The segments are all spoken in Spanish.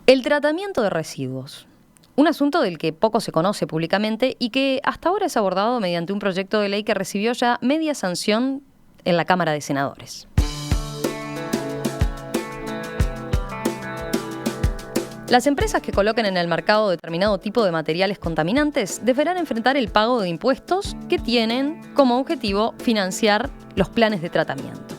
El tratamiento de residuos. Un asunto del que poco se conoce públicamente y que hasta ahora es abordado mediante un proyecto de ley que recibió ya media sanción en la Cámara de Senadores. Las empresas que coloquen en el mercado determinado tipo de materiales contaminantes deberán enfrentar el pago de impuestos que tienen como objetivo financiar los planes de tratamiento.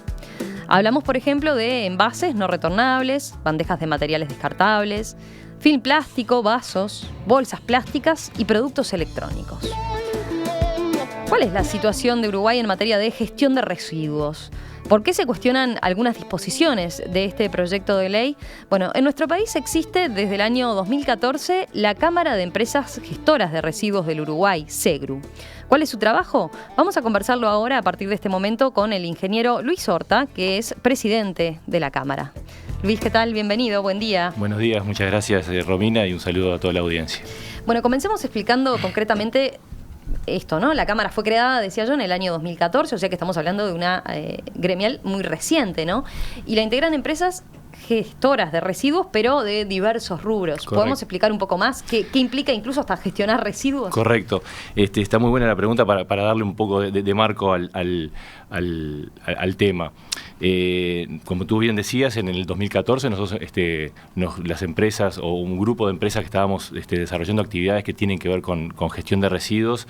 Hablamos, por ejemplo, de envases no retornables, bandejas de materiales descartables, film plástico, vasos, bolsas plásticas y productos electrónicos. ¿Cuál es la situación de Uruguay en materia de gestión de residuos? ¿Por qué se cuestionan algunas disposiciones de este proyecto de ley? Bueno, en nuestro país existe desde el año 2014 la Cámara de Empresas Gestoras de Residuos del Uruguay, CEGRU. ¿Cuál es su trabajo? Vamos a conversarlo ahora a partir de este momento con el ingeniero Luis Horta, que es presidente de la Cámara. Luis, ¿qué tal? Bienvenido, buen día. Buenos días, muchas gracias Romina y un saludo a toda la audiencia. Bueno, comencemos explicando concretamente esto, ¿no? La Cámara fue creada, decía yo, en el año 2014, o sea que estamos hablando de una gremial muy reciente, ¿no? Y la integran empresas gestoras de residuos, pero de diversos rubros. Correcto. ¿Podemos explicar un poco más qué implica incluso hasta gestionar residuos? Correcto. Está muy buena la pregunta para darle un poco de marco al tema. Como tú bien decías, en el 2014 nosotros, las empresas o un grupo de empresas que estábamos desarrollando actividades que tienen que ver con gestión de residuos,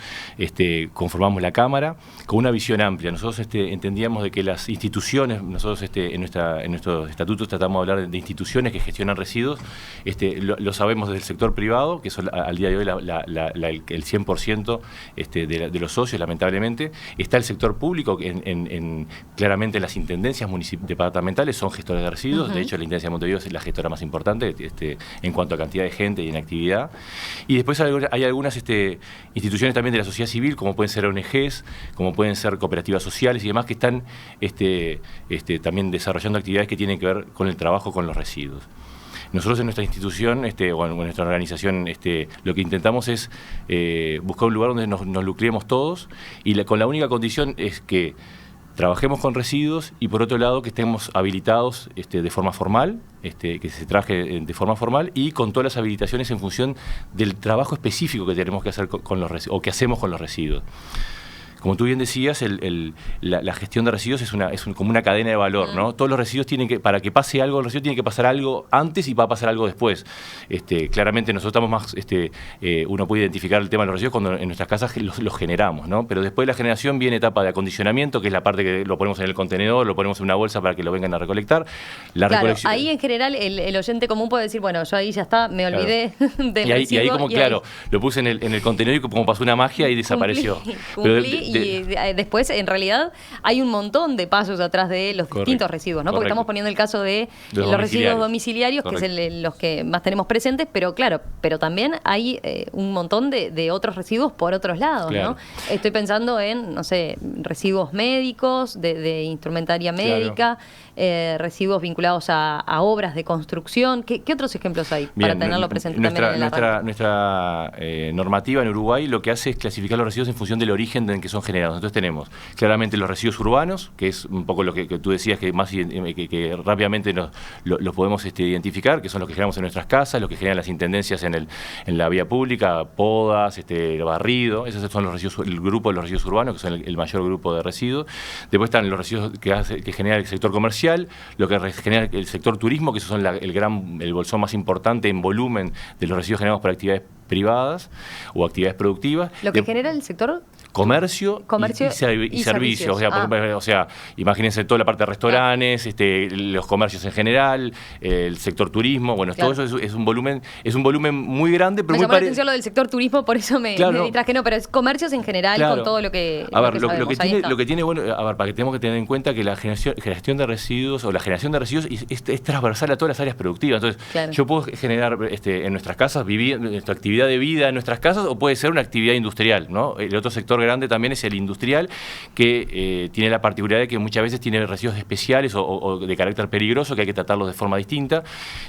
conformamos la Cámara con una visión amplia. Nosotros entendíamos de que las instituciones, nosotros en nuestros estatutos tratamos de hablar de instituciones que gestionan residuos, lo sabemos desde el sector privado, que son al día de hoy el 100% de los socios, lamentablemente. Está el sector público, que claramente las intendencias departamentales son gestores de residuos. De hecho, la Intendencia de Montevideo es la gestora más importante en cuanto a cantidad de gente y en actividad. Y después hay algunas instituciones también de la sociedad civil, como pueden ser ONGs, como pueden ser cooperativas sociales y demás, que están también desarrollando actividades que tienen que ver con el trabajo con los residuos. Nosotros en nuestra institución, o en nuestra organización, lo que intentamos es buscar un lugar donde nos nucleemos todos y con la única condición es que trabajemos con residuos y por otro lado que estemos habilitados de forma formal, que se trabaje de forma formal y con todas las habilitaciones en función del trabajo específico que tenemos que hacer con los residuos o que hacemos con los residuos. Como tú bien decías, la gestión de residuos es como una cadena de valor, ¿no? Todos los residuos para que pase algo, el residuo tiene que pasar algo antes y va a pasar algo después. Claramente nosotros estamos más, uno puede identificar el tema de los residuos cuando en nuestras casas los generamos, ¿no? Pero después de la generación viene etapa de acondicionamiento, que es la parte que lo ponemos en el contenedor, lo ponemos en una bolsa para que lo vengan a recolectar. Claro, ahí en general el oyente común puede decir, bueno, yo ahí ya está, me olvidé del residuo. Y ahí como, claro, lo puse en el contenedor y como pasó una magia y desapareció. Cumplí. Y después, en realidad, hay un montón de pasos atrás de los distintos residuos, ¿no? Porque estamos poniendo el caso de los residuos domiciliarios, que es los que más tenemos presentes, pero claro, pero también hay un montón de otros residuos por otros lados, ¿no? Estoy pensando en, no sé, residuos médicos, de instrumentaria médica, residuos vinculados a obras de construcción. ¿Qué otros ejemplos hay para tenerlo presente también en el arranque? Nuestra normativa en Uruguay lo que hace es clasificar los residuos en función del origen en que son generados. Entonces tenemos claramente los residuos urbanos, que es un poco lo que tú decías, que más que rápidamente los podemos identificar, que son los que generamos en nuestras casas, los que generan las intendencias en la vía pública, podas, barrido. Esos son los residuos, el grupo de los residuos urbanos, que son el mayor grupo de residuos. Después están los residuos que genera el sector comercial, lo que genera el sector turismo, que esos son el bolsón más importante en volumen de los residuos generados por actividades privadas o actividades productivas. ¿Lo que genera el sector? Comercio y servicios. O sea, imagínense toda la parte de restaurantes, los comercios en general, el sector turismo, bueno, todo eso es un volumen muy grande, pero me llamó la atención lo del sector turismo, por eso me distraje, no, pero es comercios en general, con todo lo que lo que tiene bueno, para que tenemos que tener en cuenta que la gestión de residuos o la generación de residuos es transversal a todas las áreas productivas. Entonces, yo puedo generar en nuestras casas, nuestra actividad calidad de vida en nuestras casas o puede ser una actividad industrial, ¿no? El otro sector grande también es el industrial, que tiene la particularidad de que muchas veces tiene residuos especiales o de carácter peligroso que hay que tratarlos de forma distinta.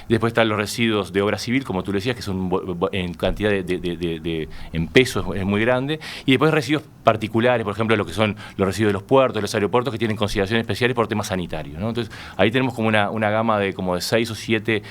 Después están los residuos de obra civil, como tú decías, que son en cantidad en pesos es muy grande. Y después residuos particulares, por ejemplo, lo que son los residuos de los puertos, de los aeropuertos, que tienen consideraciones especiales por temas sanitarios, ¿no? Entonces, ahí tenemos como una gama de como de 6 o 7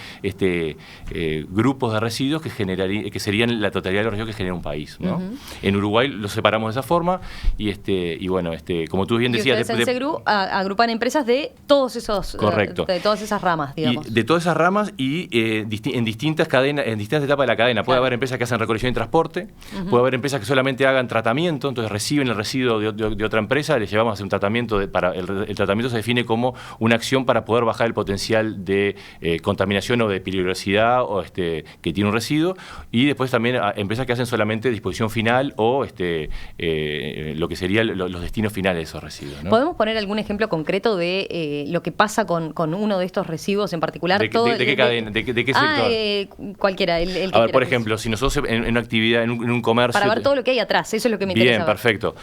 grupos de residuos que serían la totalidad de los residuos que genera un país, ¿no? En Uruguay los separamos de esa forma y bueno, como tú bien decías... Y ustedes en Segru agrupan empresas de todos esos... Correcto. De todas esas ramas, digamos. Y de todas esas ramas y en distintas cadenas, en distintas etapas de la cadena. Puede haber empresas que hacen recolección y transporte, puede haber empresas que solamente hagan tratamiento, entonces reciben el residuo de otra empresa, les llevamos a hacer un tratamiento, el tratamiento se define como una acción para poder bajar el potencial de contaminación o de peligrosidad que tiene un residuo, y después también empresas que hacen solamente disposición final o lo que serían los destinos finales de esos residuos, ¿no? ¿Podemos poner algún ejemplo concreto de lo que pasa con uno de estos residuos en particular? ¿De qué cadena? ¿De qué sector? Cualquiera. El que a ver, por ejemplo, si nosotros en una actividad, en un comercio... Para ver todo lo que hay atrás, eso es lo que me interesa. Bien, perfecto.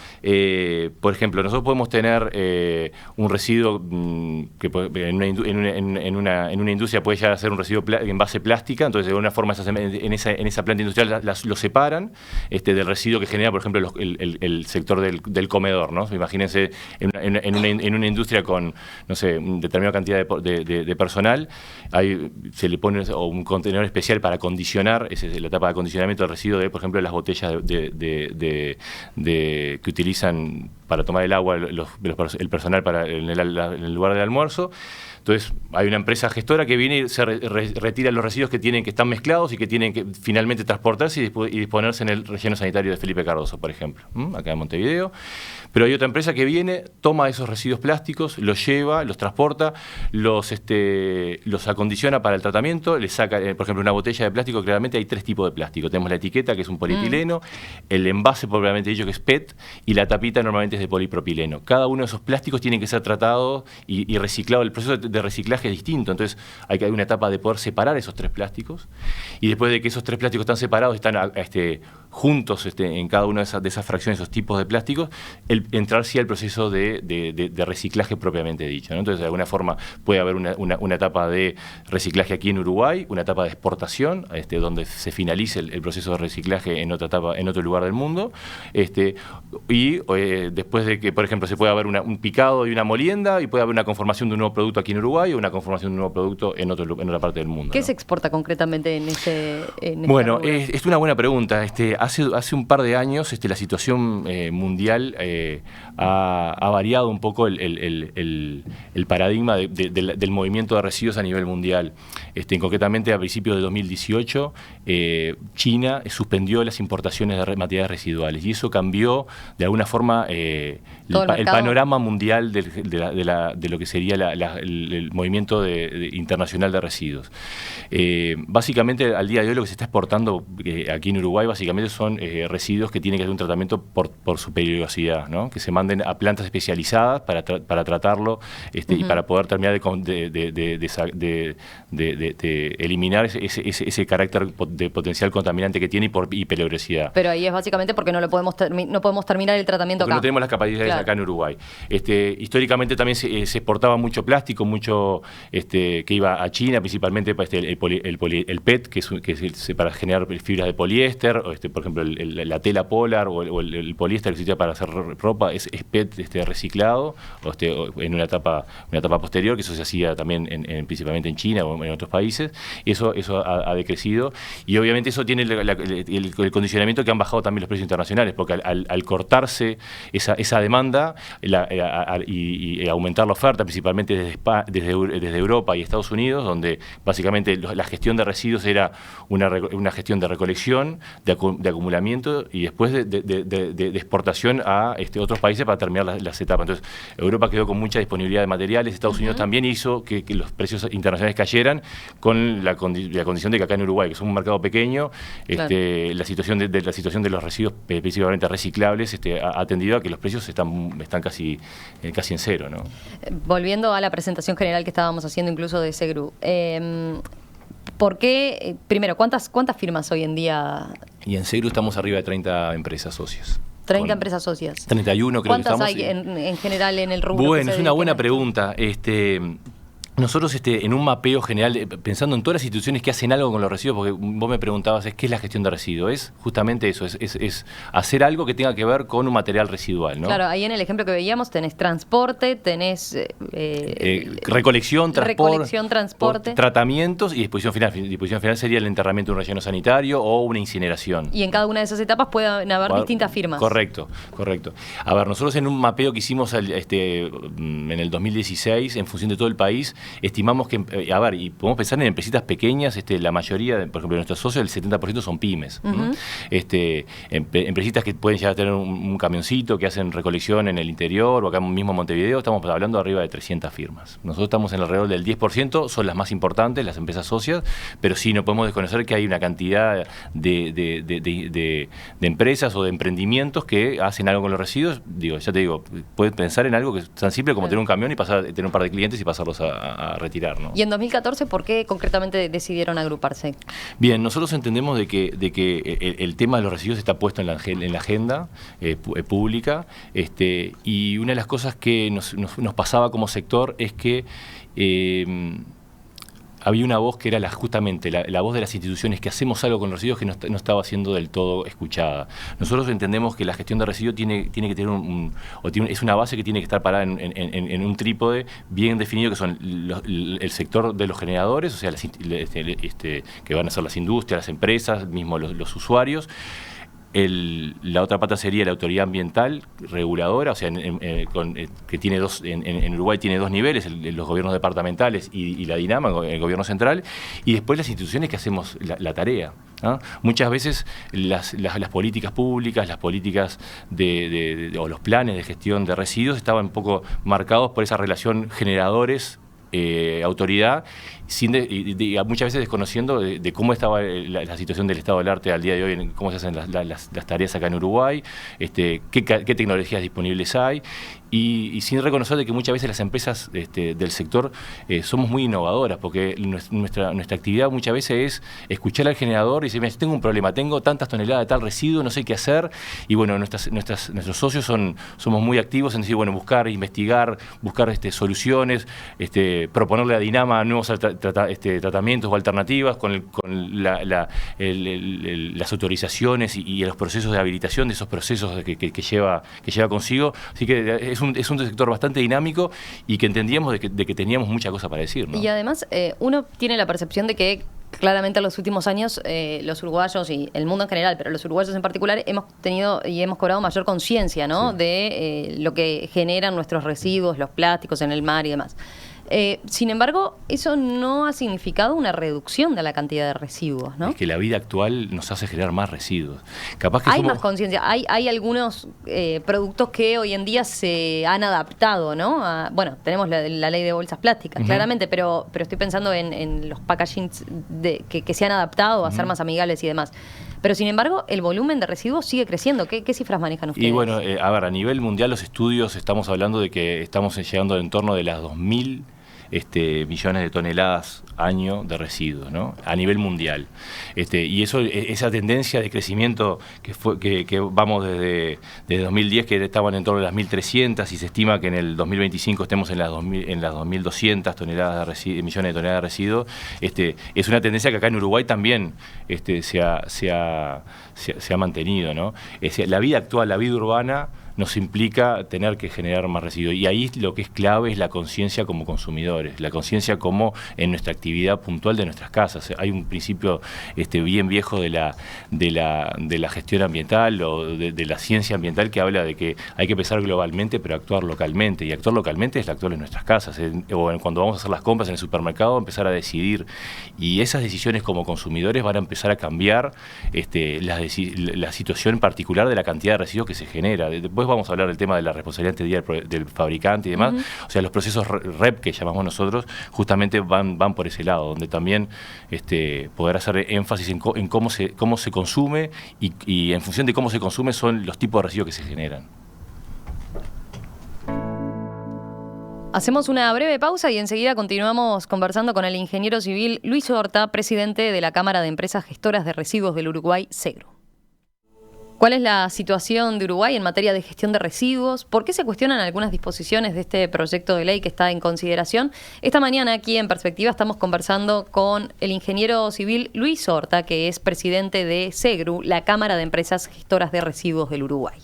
Por ejemplo, nosotros podemos tener un residuo que en una industria puede llegar a ser un residuo en base plástica, entonces de alguna forma en esa planta industrial lo separan del residuo que genera, por ejemplo, el sector del comedor, ¿no? Imagínense en una industria con, no sé, una determinada cantidad de personal, se le pone un contenedor especial para acondicionar, esa es la etapa de acondicionamiento del residuo por ejemplo, las botellas que utilizan para tomar el agua el personal en el lugar del almuerzo. Entonces, hay una empresa gestora que viene y se retira los residuos que están mezclados y que tienen que finalmente transportarse y disponerse en el relleno sanitario de Felipe Cardoso, por ejemplo, acá en Montevideo. Pero hay otra empresa que viene, toma esos residuos plásticos, los lleva, los transporta, los acondiciona para el tratamiento, le saca, por ejemplo, una botella de plástico. Claramente hay 3 tipos de plástico. Tenemos la etiqueta, que es un polietileno, el envase, propiamente dicho, que es PET, y la tapita normalmente es de polipropileno. Cada uno de esos plásticos tiene que ser tratado y reciclado. El proceso de reciclaje es distinto, entonces hay una etapa de poder separar esos 3 plásticos, y después de que esos 3 plásticos están separados, están juntos en cada una de esas fracciones, esos tipos de plásticos, entrar sí al proceso de reciclaje propiamente dicho, ¿no? Entonces, de alguna forma puede haber una etapa de reciclaje aquí en Uruguay, una etapa de exportación, donde se finalice el proceso de reciclaje en otra etapa, en otro lugar del mundo, y después de que, por ejemplo, se puede haber un picado y una molienda, y puede haber una conformación de un nuevo producto aquí en Uruguay o una conformación de un nuevo producto en otra parte del mundo. ¿Qué se exporta concretamente en este Bueno, rubro? es una buena pregunta. Hace un par de años la situación mundial ha variado un poco el paradigma del movimiento de residuos a nivel mundial. Concretamente, a principios de 2018, China suspendió las importaciones de materiales residuales, y eso cambió de alguna forma el panorama mundial de lo que sería el movimiento internacional de residuos. Básicamente, al día de hoy, lo que se está exportando aquí en Uruguay básicamente son residuos que tienen que hacer un tratamiento por su peligrosidad, ¿no? Que se manden a plantas especializadas para tratarlo y para poder terminar de eliminar ese carácter de potencial contaminante que tiene y peligrosidad. Pero ahí es básicamente porque no podemos terminar el tratamiento porque acá. No tenemos las capacidades acá en Uruguay. Históricamente también se exportaba mucho plástico, mucho que iba a China, principalmente el PET, que es para generar fibras de poliéster, o por ejemplo la tela polar o el poliéster que se utiliza para hacer ropa es PET reciclado, o en una etapa posterior, que eso se hacía también principalmente en China o en otros países, y eso ha decrecido, y obviamente eso tiene el condicionamiento que han bajado también los precios internacionales, porque al cortarse esa demanda y aumentar la oferta, principalmente desde Europa y Estados Unidos, donde básicamente la gestión de residuos era una gestión de recolección, de acumulamiento y después de exportación a otros países para terminar las etapas. Entonces, Europa quedó con mucha disponibilidad de materiales, Estados Unidos también hizo que los precios internacionales cayeran, con la condición de que acá en Uruguay, que es un mercado pequeño, claro, la situación de los residuos, principalmente reciclables, ha tendido a que los precios están casi en cero, ¿no? Volviendo a la presentación general que estábamos haciendo incluso de Segru, ¿Por qué? Primero, ¿cuántas firmas hoy en día? Y en Segru estamos arriba de 30 empresas socias. 30 empresas socias. 31 creo que estamos. ¿Cuántas hay en general en el rubro? Bueno, es una buena pregunta. Nosotros en un mapeo general, pensando en todas las instituciones que hacen algo con los residuos, porque vos me preguntabas, ¿qué es la gestión de residuos? Es justamente eso, es hacer algo que tenga que ver con un material residual, ¿no? Claro, ahí en el ejemplo que veíamos tenés transporte, tenés... recolección, transporte. Tratamientos y disposición final. Disposición final sería el enterramiento de un relleno sanitario o una incineración. Y en cada una de esas etapas pueden haber distintas firmas. Correcto. A ver, nosotros en un mapeo que hicimos en el 2016, en función de todo el país, estimamos que, y podemos pensar en empresitas pequeñas, la mayoría, por ejemplo, de nuestros socios, el 70% son pymes. Empresitas que pueden llegar a tener un camioncito, que hacen recolección en el interior, o acá mismo en Montevideo, estamos hablando de arriba de 300 firmas. Nosotros estamos en alrededor del 10%, son las más importantes, las empresas socias, pero sí no podemos desconocer que hay una cantidad de empresas o de emprendimientos que hacen algo con los residuos. Ya te digo, puedes pensar en algo que es tan simple como tener un camión y tener un par de clientes y pasarlos a retirar, ¿no? Y en 2014, ¿por qué concretamente decidieron agruparse? Bien, nosotros entendemos de que el tema de los residuos está puesto en la agenda pública, y una de las cosas que nos pasaba como sector es que había una voz que era justamente la voz de las instituciones que hacemos algo con los residuos que no estaba siendo del todo escuchada. Nosotros entendemos que la gestión de residuos tiene que tener es una base que tiene que estar parada en un trípode bien definido, que son el sector de los generadores, o sea, que van a ser las industrias, las empresas, mismo los usuarios. La otra pata sería la autoridad ambiental reguladora, o sea, que tiene en Uruguay tiene dos niveles, los gobiernos departamentales y la DINAMA, el gobierno central, y después las instituciones que hacemos la tarea, ¿no? Muchas veces las políticas públicas, las políticas o los planes de gestión de residuos estaban un poco marcados por esa relación generadores autoridad, muchas veces desconociendo de cómo estaba la situación del estado del arte al día de hoy, cómo se hacen las tareas acá en Uruguay, qué tecnologías disponibles hay, y sin reconocer de que muchas veces las empresas del sector somos muy innovadoras, porque nuestra actividad muchas veces es escuchar al generador y decir, mira, tengo un problema, tengo tantas toneladas de tal residuo, no sé qué hacer, y bueno, nuestros socios somos muy activos en decir, bueno, buscar, investigar, buscar soluciones, proponerle a Dinama nuevos tratamientos o alternativas con las autorizaciones y los procesos de habilitación de esos procesos que lleva consigo. Así que es un sector bastante dinámico y que entendíamos de que teníamos mucha cosa para decir, ¿no? Y además uno tiene la percepción de que claramente en los últimos años los uruguayos y el mundo en general, pero los uruguayos en particular, hemos tenido y hemos cobrado mayor conciencia, ¿no? Sí. De lo que generan nuestros residuos, los plásticos en el mar y demás. Sin embargo, eso no ha significado una reducción de la cantidad de residuos, ¿no? Es que la vida actual nos hace generar más residuos. Capaz que hay más conciencia. Hay algunos productos que hoy en día se han adaptado, ¿no? Bueno, tenemos la ley de bolsas plásticas, claramente, pero estoy pensando en los packagings que se han adaptado a ser más amigables y demás. Pero sin embargo, el volumen de residuos sigue creciendo. ¿Qué cifras manejan ustedes? Y bueno, a nivel mundial los estudios estamos hablando de que estamos llegando en torno de las 2.000 millones de toneladas año de residuos, ¿no? A nivel mundial. Y esa tendencia de crecimiento que vamos desde 2010, que estaban en torno a las 1.300, y se estima que en el 2025 estemos en las 2.200 millones de toneladas de residuos, es una tendencia que acá en Uruguay también se ha mantenido, ¿no? La vida actual, la vida urbana, nos implica tener que generar más residuos. Y ahí lo que es clave es la conciencia como consumidores, la conciencia como en nuestra actividad puntual de nuestras casas. Hay un principio bien viejo de la gestión ambiental o de la ciencia ambiental que habla de que hay que pensar globalmente pero actuar localmente. Y actuar localmente es actuar en nuestras casas. O cuando vamos a hacer las compras en el supermercado, empezar a decidir. Y esas decisiones como consumidores van a empezar a cambiar la situación particular de la cantidad de residuos que se genera. Después vamos a hablar del tema de la responsabilidad del fabricante y demás. O sea, los procesos REP que llamamos nosotros justamente van por ese lado, donde también poder hacer énfasis en cómo se consume y en función de cómo se consume son los tipos de residuos que se generan. Hacemos una breve pausa y enseguida continuamos conversando con el ingeniero civil Luis Horta, presidente de la Cámara de Empresas Gestoras de Residuos del Uruguay, SEGRU. ¿Cuál es la situación de Uruguay en materia de gestión de residuos? ¿Por qué se cuestionan algunas disposiciones de este proyecto de ley que está en consideración? Esta mañana aquí en Perspectiva estamos conversando con el ingeniero civil Luis Horta, que es presidente de SEGRU, la Cámara de Empresas Gestoras de Residuos del Uruguay.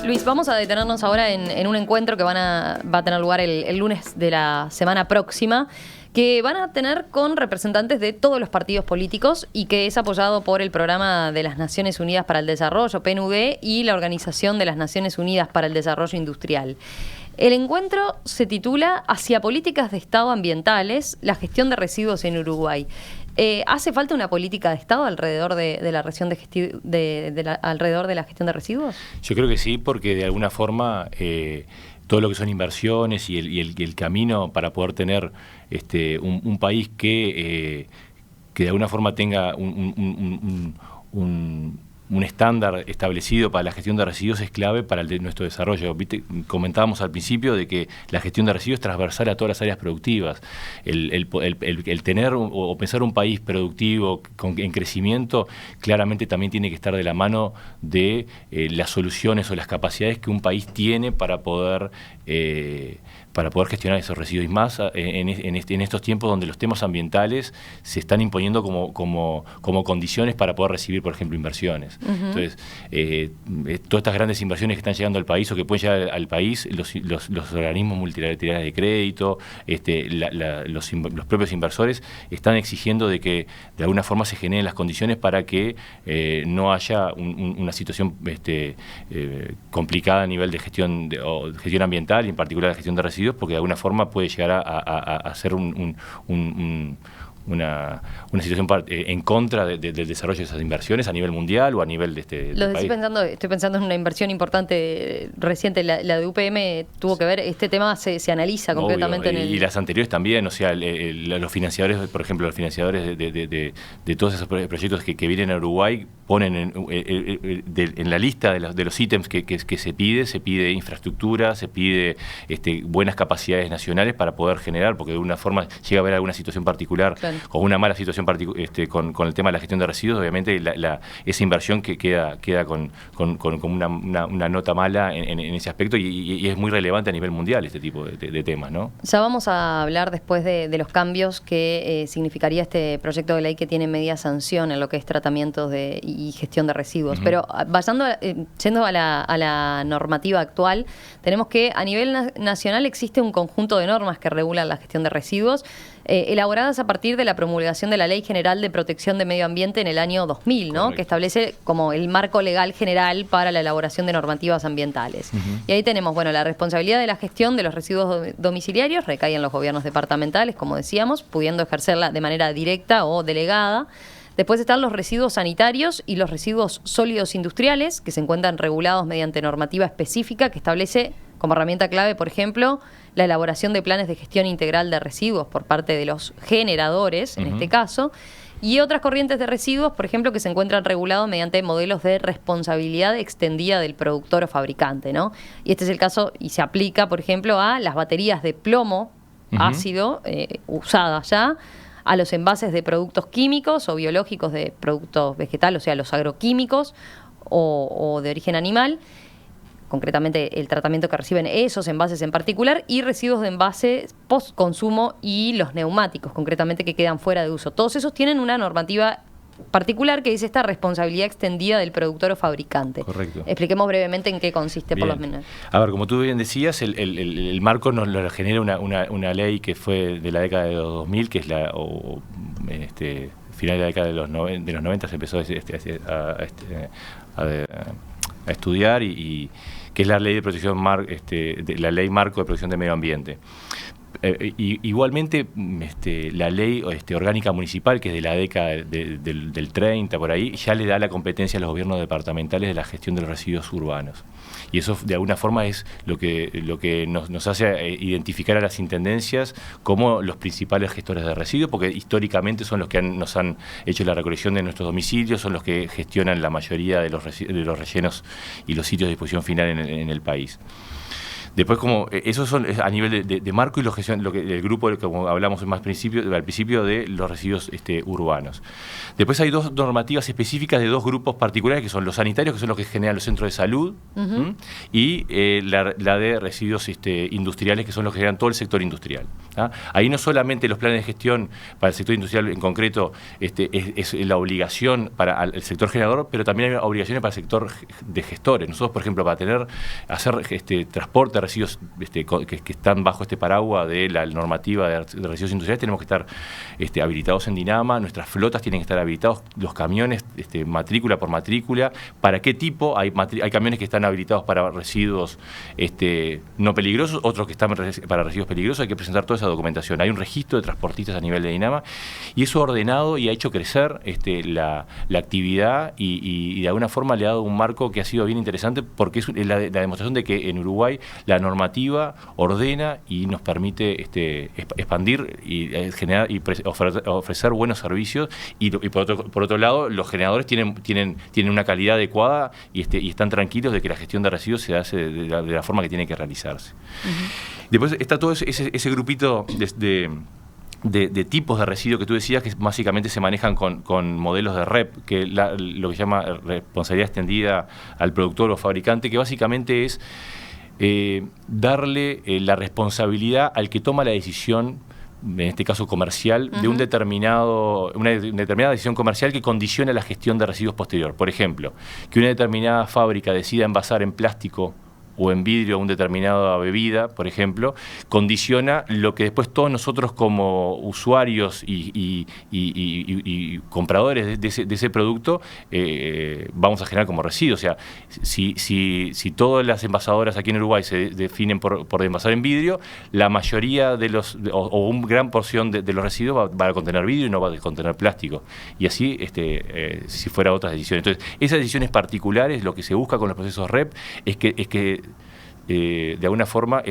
Luis, vamos a detenernos ahora en un encuentro que va a tener lugar el lunes de la semana próxima, que van a tener con representantes de todos los partidos políticos y que es apoyado por el Programa de las Naciones Unidas para el Desarrollo, PNUD, y la Organización de las Naciones Unidas para el Desarrollo Industrial. El encuentro se titula Hacia políticas de Estado ambientales, la gestión de residuos en Uruguay. ¿Hace falta una política de Estado alrededor de la gestión alrededor de la gestión de residuos? Yo creo que sí, porque de alguna forma todo lo que son inversiones y el camino para poder tener un país que de alguna forma tenga un estándar establecido para la gestión de residuos es clave para nuestro desarrollo. Comentábamos al principio de que la gestión de residuos es transversal a todas las áreas productivas. El tener o pensar un país productivo en crecimiento claramente también tiene que estar de la mano de las soluciones o las capacidades que un país tiene para poder gestionar esos residuos. Y más en estos tiempos donde los temas ambientales se están imponiendo como condiciones para poder recibir, por ejemplo, inversiones. Entonces, todas estas grandes inversiones que están llegando al país o que pueden llegar al país, los organismos multilaterales de crédito, los propios inversores están exigiendo de que de alguna forma se generen las condiciones para que no haya una situación complicada a nivel de gestión ambiental y en particular de gestión de residuos, porque de alguna forma puede llegar a ser una situación en contra del desarrollo de esas inversiones a nivel mundial o a nivel del país. Estoy pensando en una inversión importante reciente, la de UPM tuvo que ver, este tema se analiza concretamente. Obvio, y las anteriores también, o sea, los financiadores, por ejemplo, los financiadores de todos esos proyectos que vienen a Uruguay ponen en la lista de los ítems que se pide infraestructura, se pide buenas capacidades nacionales para poder generar, porque de alguna forma llega a haber alguna situación particular, claro, con una mala situación con el tema de la gestión de residuos, obviamente esa inversión que queda con una nota mala en ese aspecto y es muy relevante a nivel mundial este tipo de temas, ¿no? Ya vamos a hablar después de los cambios que significaría este proyecto de ley que tiene media sanción en lo que es tratamientos y gestión de residuos. Pero yendo a la normativa actual, tenemos que a nivel nacional existe un conjunto de normas que regulan la gestión de residuos, elaboradas a partir de la promulgación de la Ley General de Protección de Medio Ambiente en el año 2000, ¿no? Que establece como el marco legal general para la elaboración de normativas ambientales. Y ahí tenemos, la responsabilidad de la gestión de los residuos domiciliarios recae en los gobiernos departamentales, como decíamos, pudiendo ejercerla de manera directa o delegada. Después están los residuos sanitarios y los residuos sólidos industriales, que se encuentran regulados mediante normativa específica que establece como herramienta clave, por ejemplo, la elaboración de planes de gestión integral de residuos por parte de los generadores, en este caso, y otras corrientes de residuos, por ejemplo, que se encuentran regulados mediante modelos de responsabilidad extendida del productor o fabricante, ¿no? Y este es el caso, y se aplica, por ejemplo, a las baterías de plomo ácido usadas ya, a los envases de productos químicos o biológicos de productos vegetales, o sea, los agroquímicos o de origen animal, concretamente el tratamiento que reciben esos envases en particular, y residuos de envases post-consumo y los neumáticos, concretamente, que quedan fuera de uso. Todos esos tienen una normativa particular que dice esta responsabilidad extendida del productor o fabricante. Correcto. Expliquemos brevemente en qué consiste, por lo menos. A ver, como tú bien decías, el marco nos lo genera una ley que fue de la década de los 2000, que es final de la década de los 90 se empezó a estudiar y que es la ley de protección la ley marco de protección del medio ambiente. Igualmente, la ley orgánica municipal, que es de la década del 30, por ahí, ya le da la competencia a los gobiernos departamentales de la gestión de los residuos urbanos. Y eso, de alguna forma, es lo que nos hace identificar a las intendencias como los principales gestores de residuos, porque históricamente son los que nos han hecho la recolección de nuestros domicilios, son los que gestionan la mayoría de los rellenos y los sitios de disposición final en el país. Después, como esos son a nivel de marco y el grupo, como hablamos al principio, de los residuos urbanos. Después hay dos normativas específicas de dos grupos particulares, que son los sanitarios, que son los que generan los centros de salud, y la de residuos industriales, que son los que generan todo el sector industrial. Ahí no solamente los planes de gestión para el sector industrial en concreto es la obligación para el sector generador, pero también hay obligaciones para el sector de gestores. Nosotros, por ejemplo, para hacer transporte de residuos que están bajo este paraguas de la normativa de residuos industriales, tenemos que estar habilitados en Dinama, nuestras flotas tienen que estar habilitados, los camiones matrícula por matrícula. ¿Para qué tipo? Hay camiones que están habilitados para residuos no peligrosos, otros que están para residuos peligrosos. Hay que presentar toda esa documentación. Hay un registro de transportistas a nivel de Dinama, y eso ha ordenado y ha hecho crecer la actividad, y de alguna forma le ha dado un marco que ha sido bien interesante, porque es la demostración de que en Uruguay la normativa ordena y nos permite expandir y generar y ofrecer buenos servicios, y por otro lado, los generadores tienen una calidad adecuada y están tranquilos de que la gestión de residuos se hace de la forma que tiene que realizarse. Después está todo ese grupito de tipos de residuos que tú decías, que básicamente se manejan con modelos de REP, que lo que se llama responsabilidad extendida al productor o fabricante, que básicamente es darle la responsabilidad al que toma la decisión, en este caso comercial, de una determinada decisión comercial que condiciona la gestión de residuos posterior. Por ejemplo, que una determinada fábrica decida envasar en plástico o en vidrio una determinada bebida, por ejemplo, condiciona lo que después todos nosotros como usuarios y compradores de ese producto vamos a generar como residuo. O sea, si todas las envasadoras aquí en Uruguay se definen por envasar en vidrio, la mayoría o una gran porción de los residuos va a contener vidrio y no va a contener plástico. Y así, si fuera otras decisiones. Entonces, esas decisiones particulares, lo que se busca con los procesos REP es que de alguna forma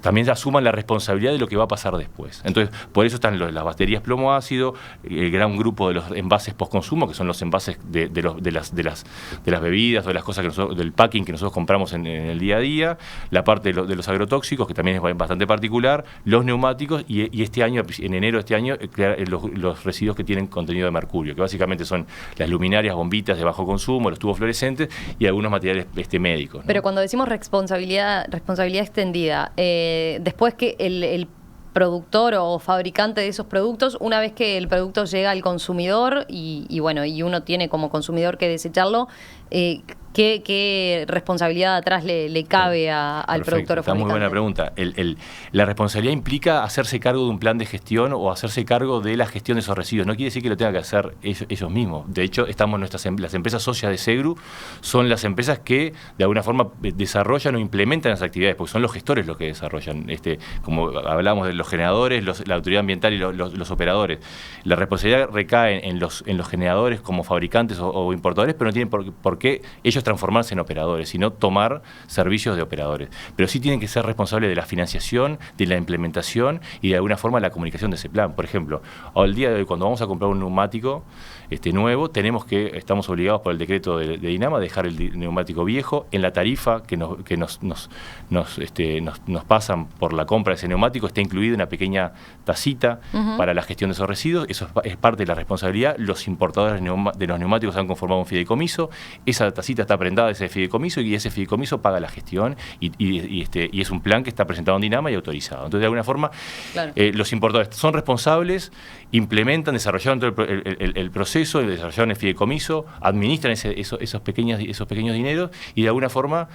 también asuman la responsabilidad de lo que va a pasar después. Entonces, por eso están las baterías plomo ácido, el gran grupo de los envases postconsumo, que son los envases de las bebidas o de las cosas del packing que nosotros compramos en el día a día, la parte de los agrotóxicos, que también es bastante particular, los neumáticos, y este año, en enero de este año, los residuos que tienen contenido de mercurio, que básicamente son las luminarias, bombitas de bajo consumo, los tubos fluorescentes y algunos materiales médicos, ¿no? Pero cuando decimos responsabilidad extendida, después que el productor o fabricante de esos productos, una vez que el producto llega al consumidor y uno tiene como consumidor que desecharlo, ¿qué responsabilidad atrás le cabe al productor o fabricante? Está muy buena pregunta. La responsabilidad implica hacerse cargo de un plan de gestión o hacerse cargo de la gestión de esos residuos. No quiere decir que lo tengan que hacer ellos mismos. De hecho, las empresas socias de SEGRU son las empresas que de alguna forma desarrollan o implementan las actividades, porque son los gestores los que desarrollan. Como hablamos de los generadores, la autoridad ambiental y los operadores. La responsabilidad recae en los generadores como fabricantes o importadores, pero no tienen por qué ellos transformarse en operadores, sino tomar servicios de operadores. Pero sí tienen que ser responsables de la financiación, de la implementación y de alguna forma la comunicación de ese plan. Por ejemplo, al día de hoy, cuando vamos a comprar un neumático nuevo, estamos obligados por el decreto de Dinama a dejar el neumático viejo en la tarifa que nos pasan por la compra de ese neumático. Está incluida una pequeña tacita para la gestión de esos residuos. Eso es parte de la responsabilidad. Los importadores de los neumáticos han conformado un fideicomiso. Esa tacita está prendada de ese fideicomiso y ese fideicomiso paga la gestión y es un plan que está presentado en Dinama y autorizado. Entonces, de alguna forma, claro, los importadores son responsables, implementan, desarrollaron todo el proceso, desarrollaron el fideicomiso, administran esos pequeños dineros y de alguna forma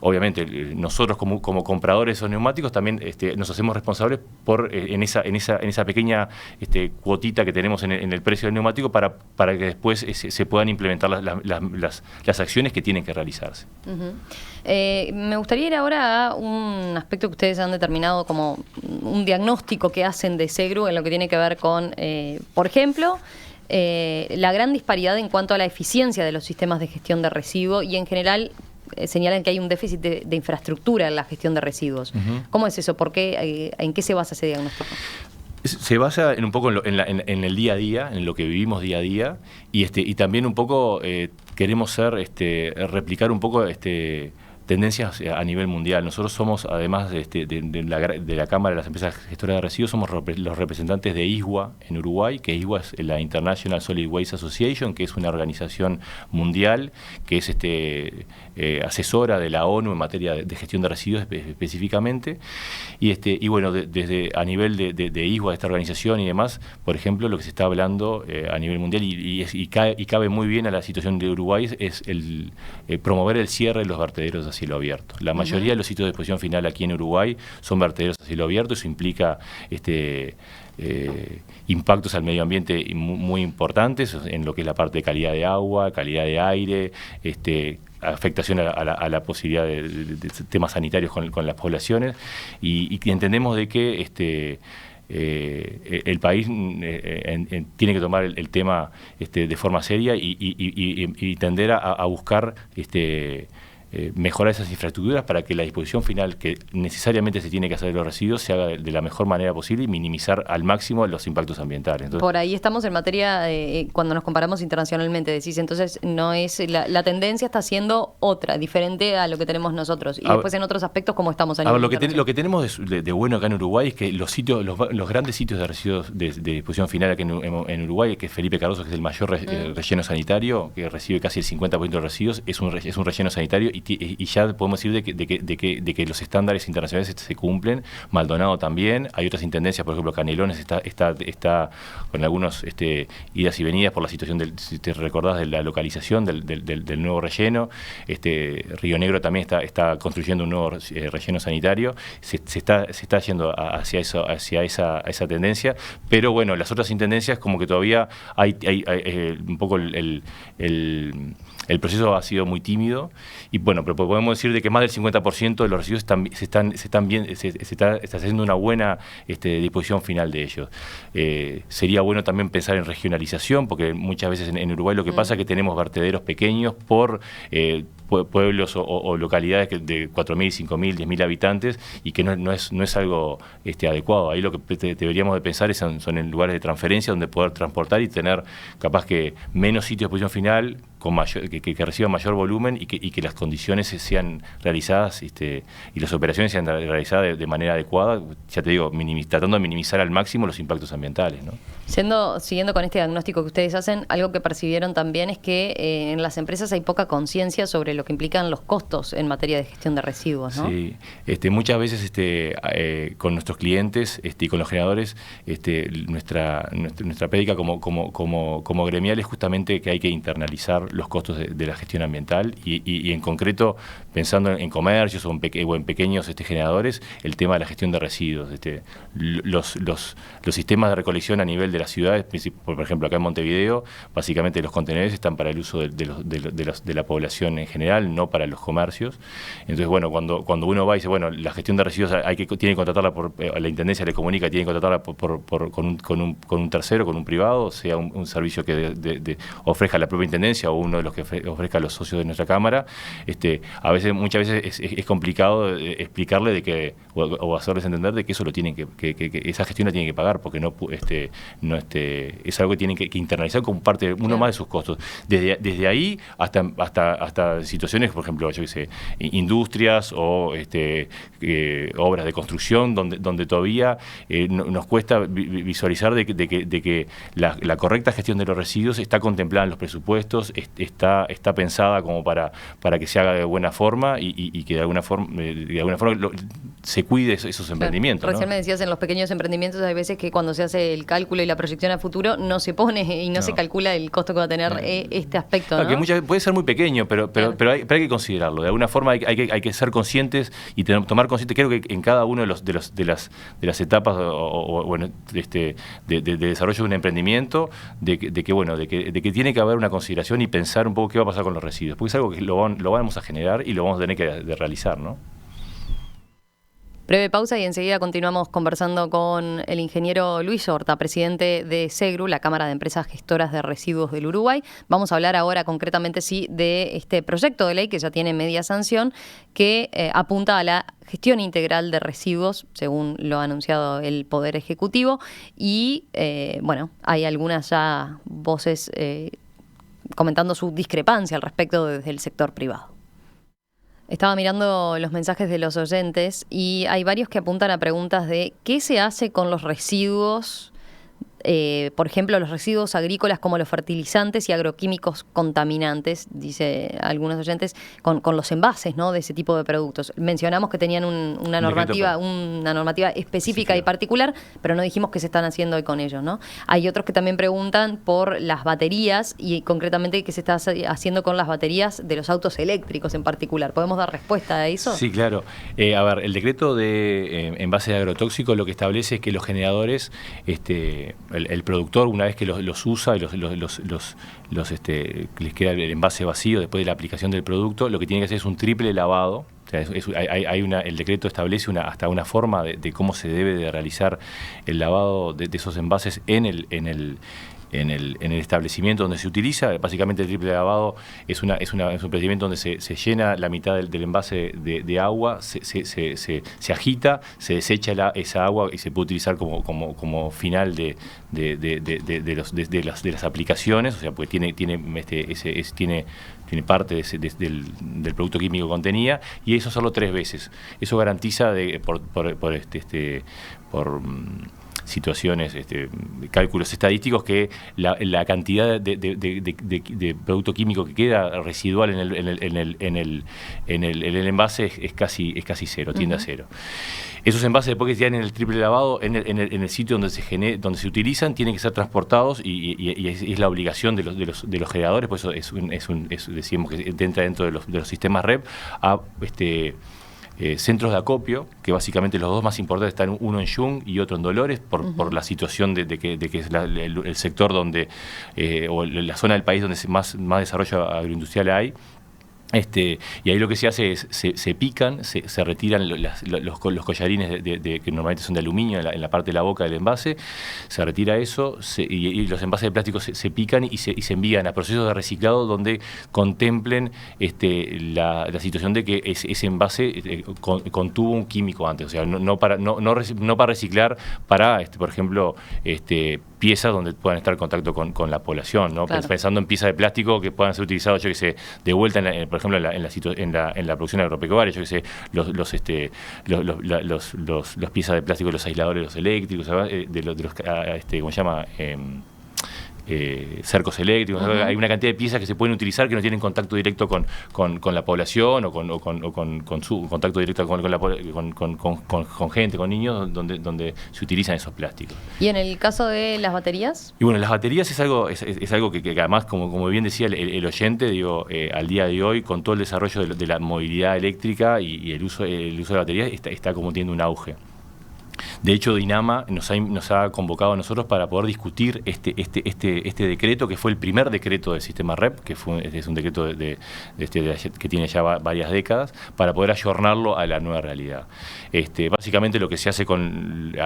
obviamente nosotros como compradores de esos neumáticos también nos hacemos responsables por en esa pequeña cuotita que tenemos en el precio del neumático para que después se puedan implementar las acciones que tienen que realizarse. Me gustaría ir ahora a un aspecto que ustedes han determinado como un diagnóstico que hacen de Segru en lo que tiene que ver con, por ejemplo, la gran disparidad en cuanto a la eficiencia de los sistemas de gestión de residuos y en general señalan que hay un déficit de infraestructura en la gestión de residuos. ¿Cómo es eso? ¿Por qué? ¿En qué se basa ese diagnóstico? Se basa un poco en el día a día, en lo que vivimos día a día, y también un poco queremos replicar un poco tendencias a nivel mundial. Nosotros somos, además de la Cámara de las Empresas Gestoras de Residuos, somos los representantes de ISWA en Uruguay, que ISWA es la International Solid Waste Association, que es una organización mundial que es asesora de la ONU en materia de gestión de residuos específicamente. Y bueno, desde a nivel de ISWA, de esta organización y demás, por ejemplo, lo que se está hablando a nivel mundial y cabe muy bien a la situación de Uruguay es el promover el cierre de los vertederos a cielo abierto. La mayoría de los sitios de disposición final aquí en Uruguay son vertederos a cielo abierto. Eso implica impactos al medio ambiente muy importantes en lo que es la parte de calidad de agua, calidad de aire, afectación a la posibilidad de temas sanitarios con las poblaciones y entendemos de que el país tiene que tomar el tema de forma seria y tender a buscar mejorar esas infraestructuras para que la disposición final que necesariamente se tiene que hacer de los residuos se haga de la mejor manera posible y minimizar al máximo los impactos ambientales. Entonces, por ahí estamos en materia, cuando nos comparamos internacionalmente, decís, entonces no es la tendencia está siendo otra, diferente a lo que tenemos nosotros. Y después en otros aspectos, ¿cómo estamos a nivel internacional? Lo que tenemos de bueno acá en Uruguay es que los grandes sitios de residuos de disposición final aquí en Uruguay, que es Felipe Cardoso, que es el mayor relleno sanitario, que recibe casi el 50% de residuos, es un relleno sanitario y ya podemos decir de que los estándares internacionales se cumplen. Maldonado también, hay otras intendencias, por ejemplo Canelones está con algunos idas y venidas por la situación si te recordás de la localización del nuevo relleno. Río Negro también está construyendo un nuevo relleno sanitario. Se está yendo hacia esa tendencia, pero bueno, las otras intendencias como que todavía hay un poco el proceso ha sido muy tímido y bueno, pero podemos decir de que más del 50% de los residuos se está haciendo una buena disposición final de ellos. Sería bueno también pensar en regionalización, porque muchas veces en Uruguay lo que pasa es que tenemos vertederos pequeños por pueblos o localidades de 4.000, 5.000, 10.000 habitantes y que no es algo adecuado. Ahí lo que deberíamos de pensar son en lugares de transferencia donde poder transportar y tener capaz que menos sitios de disposición final que reciban mayor volumen y que las condiciones sean realizadas y las operaciones sean realizadas de manera adecuada, ya te digo, tratando de minimizar al máximo los impactos ambientales, ¿no? Siguiendo con este diagnóstico que ustedes hacen, algo que percibieron también es que en las empresas hay poca conciencia sobre lo que implican los costos en materia de gestión de residuos, ¿no? Sí, muchas veces con nuestros clientes y con los generadores, nuestra prédica como gremial es justamente que hay que internalizar los costos de la gestión ambiental y en concreto, pensando en comercios o en pequeños generadores, el tema de la gestión de residuos. Los sistemas de recolección a nivel de las ciudades, por ejemplo acá en Montevideo, básicamente los contenedores están para el uso de la población en general, no para los comercios. Entonces, bueno, cuando uno va y dice, bueno, la gestión de residuos tiene que contratarla la Intendencia le comunica, tiene que contratarla con un tercero, con un privado, sea un servicio que ofrezca la propia Intendencia o uno de los que ofrezca a los socios de nuestra Cámara. Muchas veces es complicado explicarle o hacerles entender de que eso que esa gestión la tienen que pagar, porque es algo que tienen que internalizar como parte uno más de sus costos. Desde ahí hasta situaciones, por ejemplo, yo qué sé, industrias o obras de construcción donde todavía nos cuesta visualizar de que la correcta gestión de los residuos está contemplada en los presupuestos, está pensada como para que se haga de buena forma y que de alguna forma se cuide esos emprendimientos. Recién me decías, en los pequeños emprendimientos hay veces que cuando se hace el cálculo y la proyección a futuro no se pone y no se calcula el costo que va a tener este aspecto, ¿no? Que puede ser muy pequeño, pero pero hay que considerarlo. De alguna forma hay que ser conscientes y tomar consciente. Creo que en cada uno de las etapas bueno, de desarrollo de un emprendimiento, de que tiene que haber una consideración y pensar un poco qué va a pasar con los residuos, porque es algo que lo vamos a generar y lo vamos a tener que realizar, ¿no? Breve pausa y enseguida continuamos conversando con el ingeniero Luis Horta, presidente de SEGRU, la Cámara de Empresas Gestoras de Residuos del Uruguay. Vamos a hablar ahora concretamente de este proyecto de ley que ya tiene media sanción, que apunta a la gestión integral de residuos, según lo ha anunciado el Poder Ejecutivo. Y hay algunas ya voces comentando su discrepancia al respecto desde el sector privado. Estaba mirando los mensajes de los oyentes y hay varios que apuntan a preguntas de ¿qué se hace con los residuos? Por ejemplo, los residuos agrícolas como los fertilizantes y agroquímicos contaminantes, dice algunos oyentes, con los envases, ¿no?, de ese tipo de productos. Mencionamos que tenían una normativa específica y particular, pero no dijimos qué se están haciendo hoy con ellos, ¿no? Hay otros que también preguntan por las baterías y concretamente qué se está haciendo con las baterías de los autos eléctricos en particular. ¿Podemos dar respuesta a eso? Sí, claro. A ver, el decreto de envases de agrotóxicos lo que establece es que los generadores, el productor, una vez que los usa y les queda el envase vacío después de la aplicación del producto, lo que tiene que hacer es un triple lavado. O sea, el decreto establece hasta una forma de cómo se debe de realizar el lavado de esos envases en el establecimiento donde se utiliza. Básicamente el triple lavado es un procedimiento donde se llena la mitad del envase de agua, se agita, se desecha esa agua y se puede utilizar como final de las aplicaciones, o sea, pues tiene parte del producto químico que contenía, y eso solo 3 veces. Eso garantiza por situaciones, cálculos estadísticos, que la cantidad de producto químico que queda residual en el envase es casi cero, tiende a cero. Esos envases, después que se dan en el triple lavado, en el sitio donde se utilizan, tienen que ser transportados y es la obligación de los generadores, por eso decimos que entra dentro de los sistemas REP, a centros de acopio, que básicamente los dos más importantes están, uno en Yung y otro en Dolores, por la situación de que es el sector donde, o la zona del país donde más desarrollo agroindustrial hay. Y ahí lo que se hace es, se pican, se retiran los collarines que normalmente son de aluminio en la parte de la boca del envase, se retira eso, y los envases de plástico se pican y se envían a procesos de reciclado donde contemplen la situación de que ese envase contuvo un químico antes, o sea, no para reciclar, para, por ejemplo, piezas donde puedan estar en contacto con la población, ¿no? Claro. Pensando en piezas de plástico que puedan ser utilizadas, yo que sé, de vuelta, por ejemplo, en la producción agropecuaria, yo que sé, los piezas de plástico, los aisladores, los eléctricos, ¿cómo se llama? Cercos eléctricos. Hay una cantidad de piezas que se pueden utilizar que no tienen contacto directo con la población o con su contacto directo con gente, con niños, donde se utilizan esos plásticos. ¿Y en el caso de las baterías? Y bueno, las baterías es algo que además, como bien decía el oyente, al día de hoy, con todo el desarrollo de la movilidad eléctrica y el uso de baterías, está como teniendo un auge. De hecho, DINAMA nos ha convocado a nosotros para poder discutir este decreto, que fue el primer decreto del sistema REP, que es un decreto que tiene ya varias décadas, para poder ayornarlo a la nueva realidad. Básicamente lo que se hace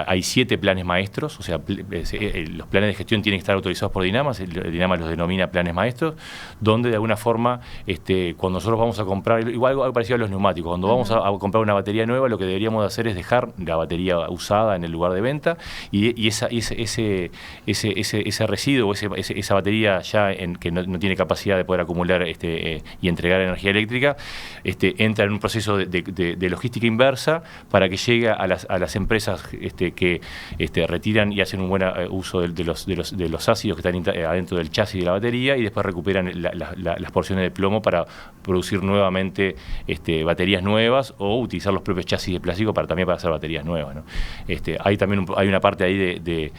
hay 7 planes maestros, o sea, los planes de gestión tienen que estar autorizados por DINAMA, DINAMA los denomina planes maestros, donde de alguna forma, cuando nosotros vamos a comprar, igual algo parecido a los neumáticos, cuando vamos a comprar una batería nueva, lo que deberíamos hacer es dejar la batería usada en el lugar de venta, y ese residuo, esa batería ya que no tiene capacidad de poder acumular y entregar energía eléctrica, entra en un proceso de logística inversa para que llegue a las empresas que retiran y hacen un buen uso de los ácidos que están adentro del chasis de la batería, y después recuperan las porciones de plomo para producir nuevamente baterías nuevas o utilizar los propios chasis de plástico también para hacer baterías nuevas, ¿no? Hay también hay una parte ahí de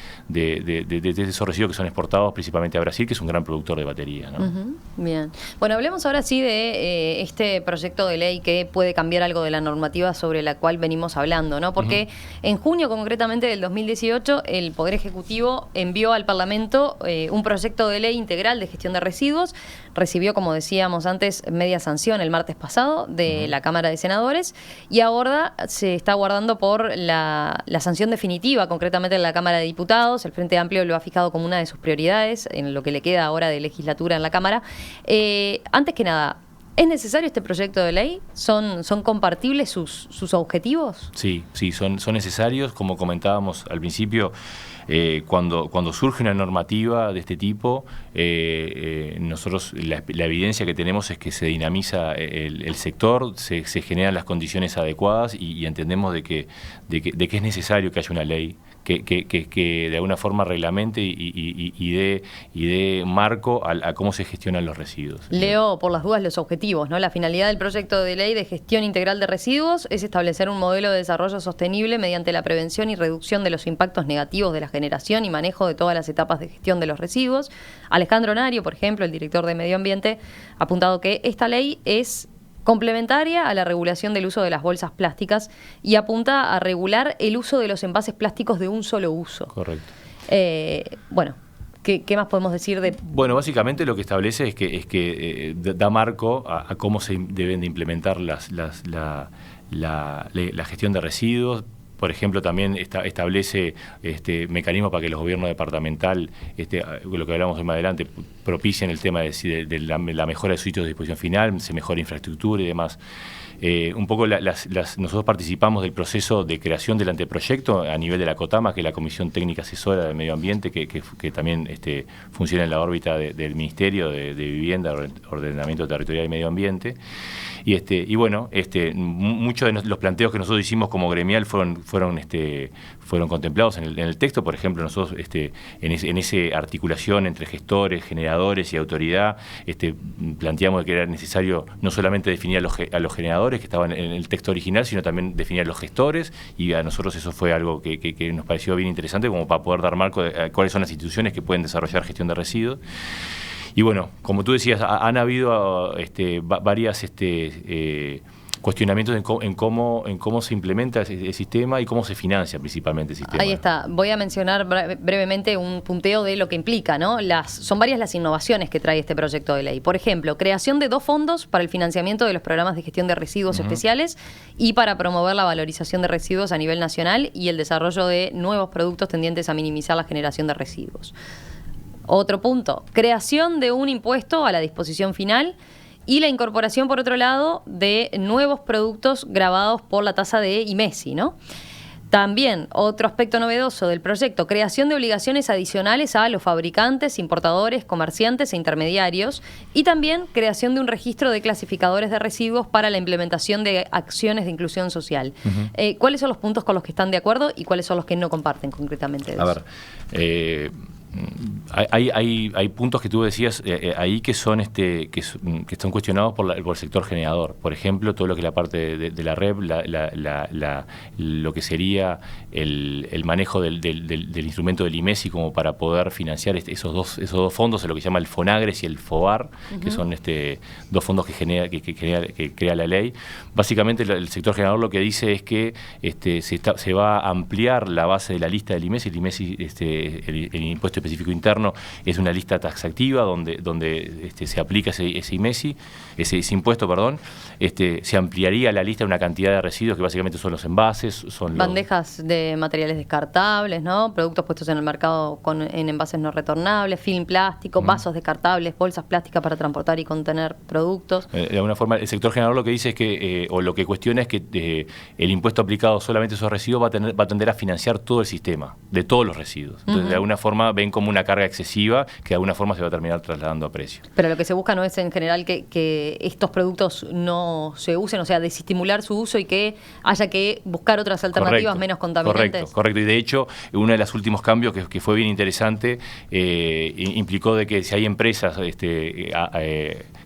esos residuos que son exportados principalmente a Brasil, que es un gran productor de baterías, ¿no? Bien. Bueno, hablemos ahora sí de este proyecto de ley que puede cambiar algo de la normativa sobre la cual venimos hablando, ¿no? Porque en junio concretamente del 2018 el Poder Ejecutivo envió al Parlamento un proyecto de ley integral de gestión de residuos. Recibió, como decíamos antes, media sanción el martes pasado de la Cámara de Senadores y ahora se está guardando por la sanción definitiva, concretamente en la Cámara de Diputados. El Frente Amplio lo ha fijado como una de sus prioridades en lo que le queda ahora de legislatura en la Cámara. Antes que nada, ¿es necesario este proyecto de ley? ¿Son compartibles sus objetivos? Sí, son necesarios, como comentábamos al principio. Cuando surge una normativa de este tipo, nosotros la evidencia que tenemos es que se dinamiza el sector, se generan las condiciones adecuadas y entendemos de que es necesario que haya una ley que de alguna forma reglamente y dé marco a cómo se gestionan los residuos. Leo por las dudas los objetivos, ¿no? La finalidad del proyecto de ley de gestión integral de residuos es establecer un modelo de desarrollo sostenible mediante la prevención y reducción de los impactos negativos de la generación y manejo de todas las etapas de gestión de los residuos. Alejandro Nario, por ejemplo, el director de Medio Ambiente, ha apuntado que esta ley es complementaria a la regulación del uso de las bolsas plásticas y apunta a regular el uso de los envases plásticos de un solo uso. Correcto. Bueno, ¿qué más podemos decir de...? Bueno, básicamente lo que establece es que da marco a cómo se deben de implementar la gestión de residuos. Por ejemplo, también establece mecanismos para que los gobiernos departamental, lo que hablamos más adelante, propicien el tema de la mejora de sus sitios de disposición final, se mejora infraestructura y demás. Un poco nosotros participamos del proceso de creación del anteproyecto a nivel de la COTAMA, que es la Comisión Técnica Asesora del Medio Ambiente, que también funciona en la órbita del Ministerio de Vivienda, Ordenamiento Territorial y Medio Ambiente. Y bueno, muchos de los planteos que nosotros hicimos como gremial fueron contemplados en el texto. Por ejemplo, nosotros en esa articulación entre gestores, generadores y autoridad planteamos que era necesario no solamente definir a los generadores que estaban en el texto original, sino también definir a los gestores, y a nosotros eso fue algo que nos pareció bien interesante como para poder dar marco de cuáles son las instituciones que pueden desarrollar gestión de residuos. Y bueno, como tú decías, han habido varias cuestionamientos en cómo se implementa el sistema y cómo se financia principalmente el sistema. Ahí está. Voy a mencionar brevemente un punteo de lo que implica, ¿no? Son varias las innovaciones que trae este proyecto de ley. Por ejemplo, creación de 2 fondos para el financiamiento de los programas de gestión de residuos especiales y para promover la valorización de residuos a nivel nacional y el desarrollo de nuevos productos tendientes a minimizar la generación de residuos. Otro punto, creación de un impuesto a la disposición final y la incorporación, por otro lado, de nuevos productos gravados por la tasa de IMESI, ¿no? También, otro aspecto novedoso del proyecto, creación de obligaciones adicionales a los fabricantes, importadores, comerciantes e intermediarios, y también creación de un registro de clasificadores de residuos para la implementación de acciones de inclusión social. ¿Cuáles son los puntos con los que están de acuerdo y cuáles son los que no comparten concretamente de eso? A ver, hay puntos que tú decías ahí que son que están cuestionados por el sector generador. Por ejemplo, todo lo que es la parte de la REP, lo que sería el manejo del instrumento del IMESI como para poder financiar esos dos fondos, lo que se llama el FONAGRES y el FOBAR, que son 2 fondos que crea la ley. Básicamente el sector generador lo que dice es que se va a ampliar la base de la lista del IMESI. El IMESI, el impuesto específico interno, es una lista taxativa donde se aplica ese IMESI, ese impuesto, perdón. Se ampliaría la lista de una cantidad de residuos que básicamente son los envases, son bandejas de materiales descartables, ¿no? Productos puestos en el mercado en envases no retornables, film plástico, vasos descartables, bolsas plásticas para transportar y contener productos. De alguna forma, el sector generador lo que dice es que, o lo que cuestiona es que el impuesto aplicado solamente a esos residuos va a tender a financiar todo el sistema, de todos los residuos. Entonces, de alguna forma, ven como una carga excesiva que de alguna forma se va a terminar trasladando a precio. Pero lo que se busca no es en general que estos productos no se usen, o sea, desestimular su uso y que haya que buscar otras alternativas menos contaminantes. Correcto. Y de hecho, uno de los últimos cambios que fue bien interesante implicó de que si hay empresas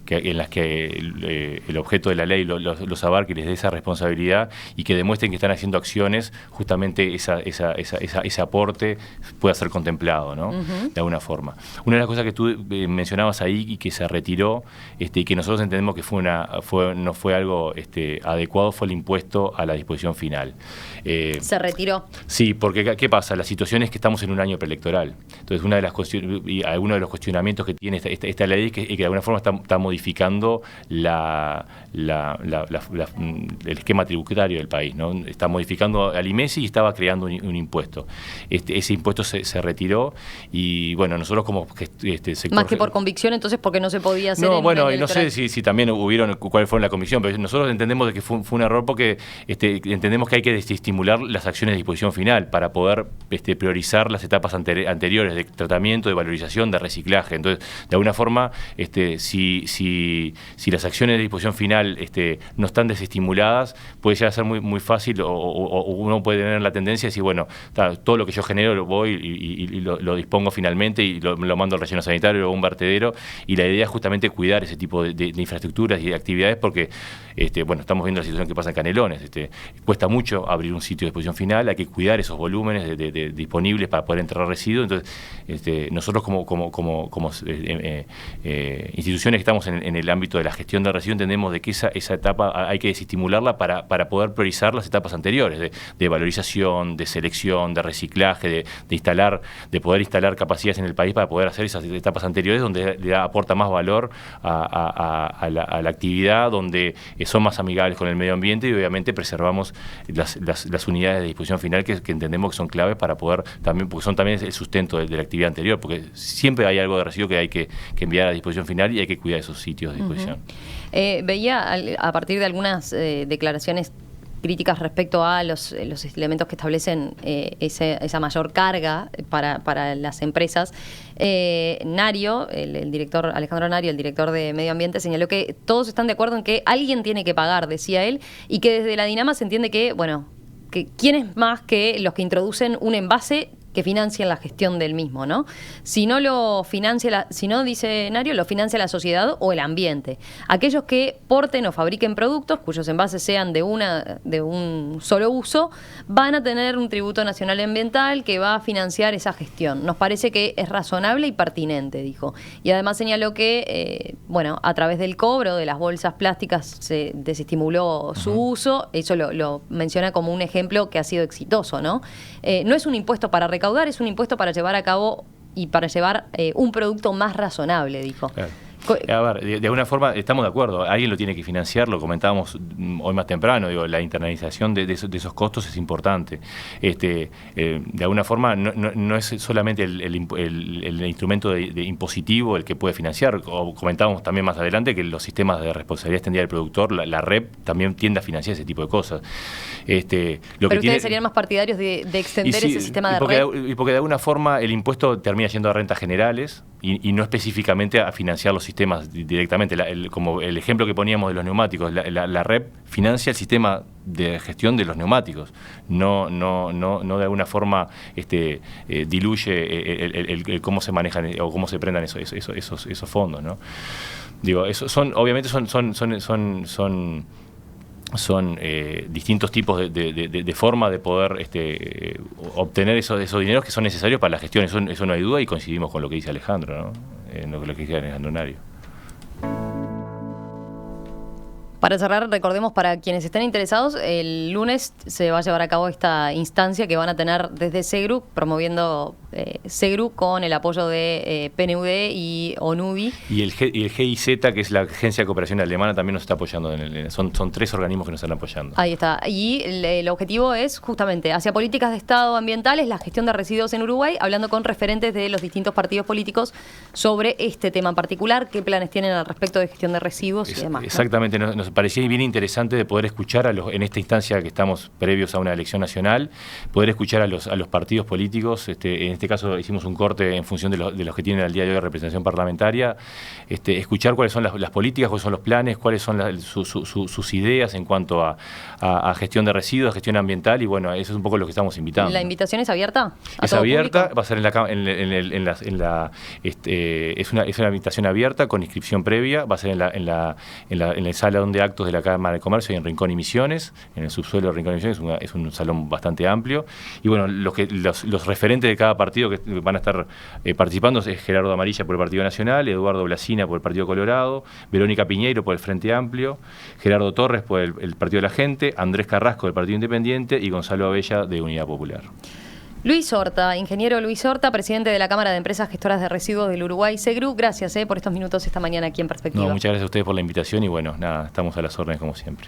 en las que el objeto de la ley los abarque y les dé esa responsabilidad y que demuestren que están haciendo acciones, justamente ese aporte pueda ser contemplado, ¿no? De alguna forma. Una de las cosas que tú mencionabas ahí y que se retiró, y que nosotros entendemos que no fue algo adecuado, fue el impuesto a la disposición final. Se retiró. Sí, porque ¿qué pasa? La situación es que estamos en un año preelectoral. Entonces, una de las cuestiones, y algunos de los cuestionamientos que tiene esta ley es que de alguna forma está modificando el esquema tributario del país, ¿no? Está modificando al IMESI y estaba creando un impuesto. Ese impuesto se retiró y, bueno, nosotros como sector... Más que por convicción, entonces, porque no se podía hacer. No, bueno, y no sé si también cuál fue la convicción, pero nosotros entendemos de que fue un error porque entendemos que hay que desestimular las acciones de disposición final para poder priorizar las etapas anteriores de tratamiento, de valorización, de reciclaje. Entonces, de alguna forma, si las acciones de disposición final no están desestimuladas, puede llegar a ser muy fácil o uno puede tener la tendencia de decir, bueno, todo lo que yo genero lo voy y lo dispongo finalmente y lo mando al relleno sanitario o a un vertedero, y la idea es justamente cuidar ese tipo de infraestructuras y de actividades porque, bueno, estamos viendo la situación que pasa en Canelones. Cuesta mucho abrir un sitio de disposición final, hay que cuidar esos volúmenes disponibles para poder enterrar residuos. Entonces, nosotros como instituciones que estamos en el ámbito de la gestión de residuos entendemos de que esa etapa hay que desestimularla para poder priorizar las etapas anteriores de valorización, de selección, de reciclaje, de poder instalar capacidades en el país para poder hacer esas etapas anteriores donde le aporta más valor a la actividad, donde son más amigables con el medio ambiente y obviamente preservamos las unidades de disposición final que entendemos que son claves para poder también, porque son también el sustento de la actividad anterior, porque siempre hay algo de residuo que hay que enviar a disposición final y hay que cuidar esos sitios de disposición. Veía a partir de algunas declaraciones críticas respecto a los elementos que establecen esa mayor carga para las empresas. Nario, el director, Alejandro Nario, el director de Medio Ambiente, señaló que todos están de acuerdo en que alguien tiene que pagar, decía él, y que desde la Dinama se entiende que, bueno, que quién es más que los que introducen un envase que financian la gestión del mismo, ¿no? Si no lo financia, dice Nario, lo financia la sociedad o el ambiente. Aquellos que porten o fabriquen productos cuyos envases sean de un solo uso, van a tener un tributo nacional ambiental que va a financiar esa gestión. Nos parece que es razonable y pertinente, dijo. Y además señaló que, bueno, a través del cobro de las bolsas plásticas se desestimuló su uso. Eso lo menciona como un ejemplo que ha sido exitoso, ¿no? No es un impuesto para recaudar, es un impuesto para llevar a cabo y para llevar un producto más razonable, dijo. Claro. A ver, de alguna forma estamos de acuerdo, alguien lo tiene que financiar, lo comentábamos hoy más temprano, la internalización de esos costos es importante. De alguna forma no es solamente el instrumento de impositivo el que puede financiar, o comentábamos también más adelante que los sistemas de responsabilidad extendida del productor, la REP, también tiende a financiar ese tipo de cosas. Pero ustedes serían más partidarios de extender ese sistema de REP. Y porque de alguna forma el impuesto termina yendo a rentas generales y no específicamente a financiar los sistemas directamente. Como el ejemplo que poníamos de los neumáticos, la REP financia el sistema de gestión de los neumáticos, no de alguna forma diluye el cómo se manejan o cómo se prendan esos fondos, ¿no? Digo, obviamente son distintos tipos de forma de poder obtener esos dineros que son necesarios para la gestión. Eso no hay duda y coincidimos con lo que dice Alejandro, ¿no? En lo que dice Alejandro Nario. Para cerrar, recordemos para quienes estén interesados, el lunes se va a llevar a cabo esta instancia que van a tener desde SEGRU, promoviendo SEGRU con el apoyo de PNUD y ONUBI. Y el GIZ, que es la Agencia de Cooperación Alemana, también nos está apoyando. Son 3 organismos que nos están apoyando. Ahí está. Y el objetivo es justamente hacia políticas de Estado ambientales, la gestión de residuos en Uruguay, hablando con referentes de los distintos partidos políticos sobre este tema en particular, qué planes tienen al respecto de gestión de residuos y demás, ¿no? Exactamente. parecía bien interesante de poder escuchar en esta instancia que estamos previos a una elección nacional, poder escuchar a los partidos políticos. En este caso hicimos un corte en función de los que tienen al día de hoy representación parlamentaria, escuchar cuáles son las políticas, cuáles son los planes, cuáles son sus ideas en cuanto a gestión de residuos, gestión ambiental, y bueno, eso es un poco lo que estamos invitando. ¿La invitación es abierta? Es abierta, va a ser es una invitación abierta con inscripción previa, va a ser en el salón de actos de la Cámara de Comercio y en Rincón y Misiones, en el subsuelo de Rincón y Misiones, es un salón bastante amplio. Y bueno, los referentes de cada partido que van a estar participando es Gerardo Amarilla por el Partido Nacional, Eduardo Blasina por el Partido Colorado, Verónica Piñeiro por el Frente Amplio, Gerardo Torres por el Partido de la Gente, Andrés Carrasco del Partido Independiente y Gonzalo Abella de Unidad Popular. Luis Horta, ingeniero Luis Horta, presidente de la Cámara de Empresas Gestoras de Residuos del Uruguay, SEGRU, gracias por estos minutos esta mañana aquí en Perspectiva. No, muchas gracias a ustedes por la invitación y bueno, nada, estamos a las órdenes como siempre.